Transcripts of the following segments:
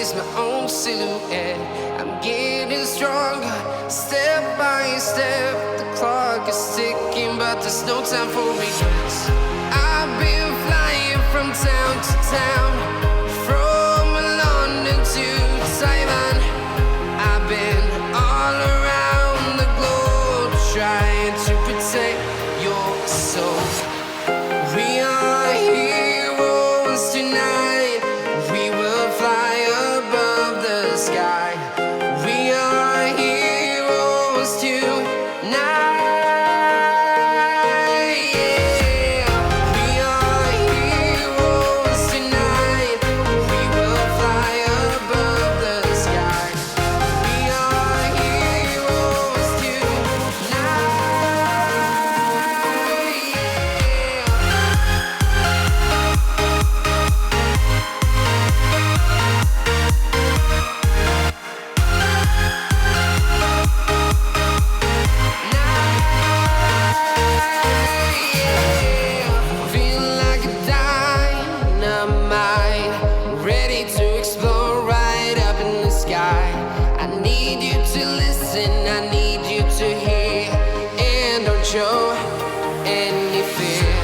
chase my own silhouette. I'm getting stronger, step by step. The clock is ticking, but there's no time for regrets. I've been flying from town to town, from London to Taiwan. I've been all around the globe, trying to protect your soul. We are heroes tonight. We will fly above the sky. We are heroes tonight. Yeah. We are heroes tonight. We will fly above the sky. We are heroes tonight. Feel like a dynamite, ready to explode right up in the sky. I need you to listen, I need you to hear, and don't show any fear.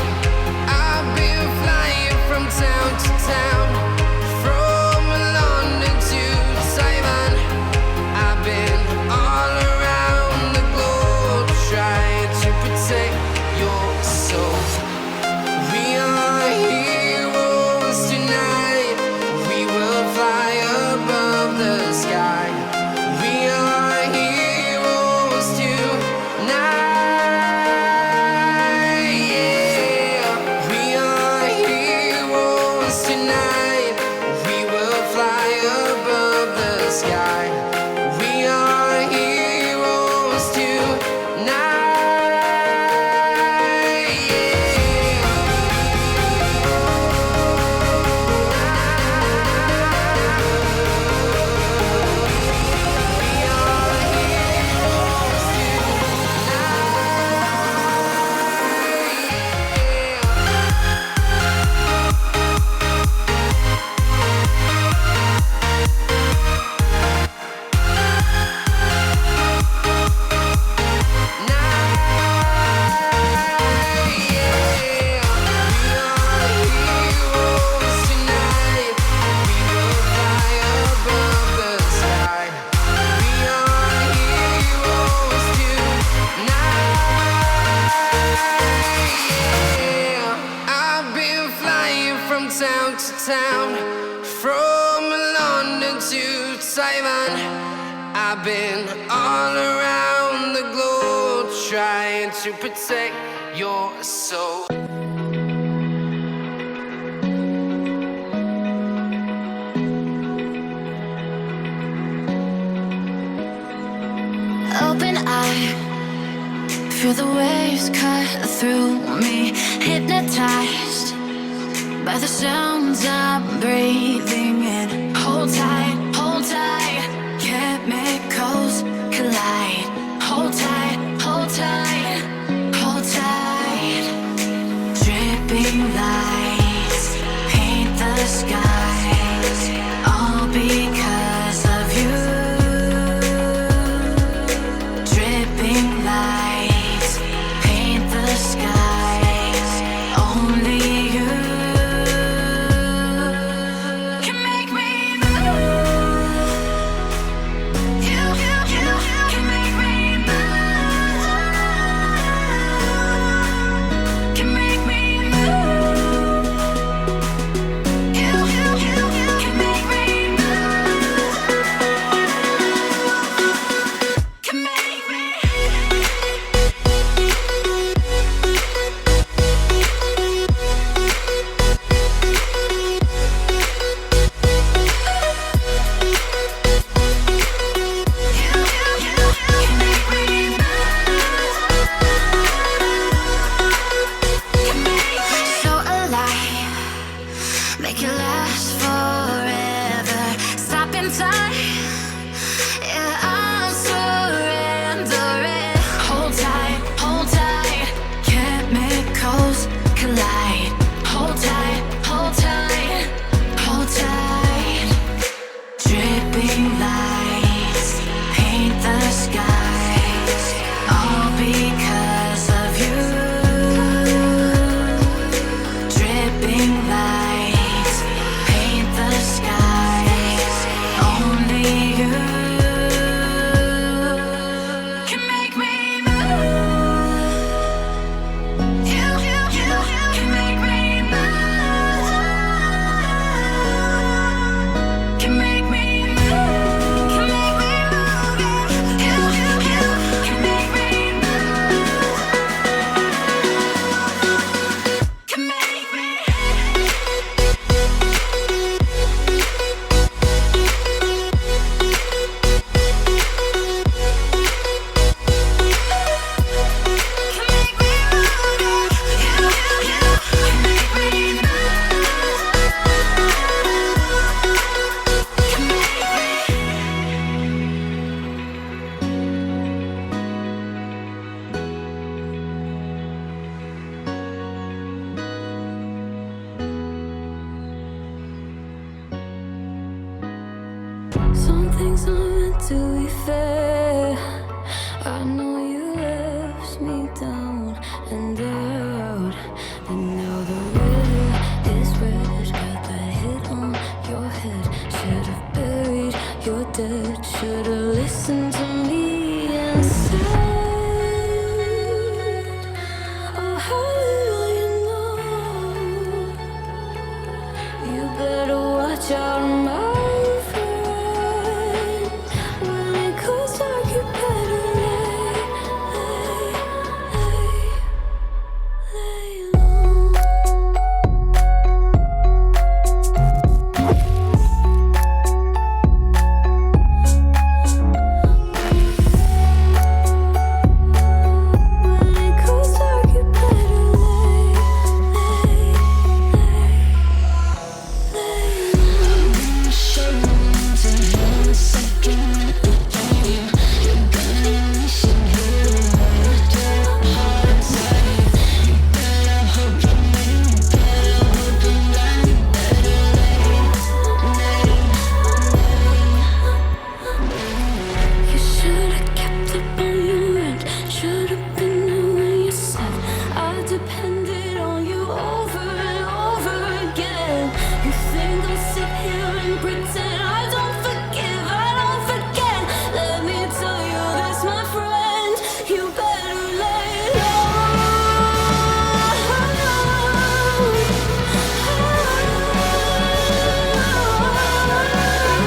I've been flying from town to town, from London to Taiwan. I've been all around the globe, trying to protect your soul. We are heroes tonight. We will fly above the sky. We are heroes tonight. Yeah. We are heroes tonight. We will fly above the sky. We are heroes tonight. Town to town, from London to Taiwan. I've been all around the globe, trying to protect your soul. Open eye, feel the waves cut through me, hypnotized by the sounds I'm breathing in. Hold tight, chemicals collide. Hold tight, hold tight, hold tight. Dripping lights paint the skies, all because of you. Dripping lights paint the skies, only you can make me move. things aren't meant to be fair. I know you left me down and out, and now the river is red. Got that hit on your head. Should've buried your dead. Should've listened to me instead. Oh, how little you know. You better watch out.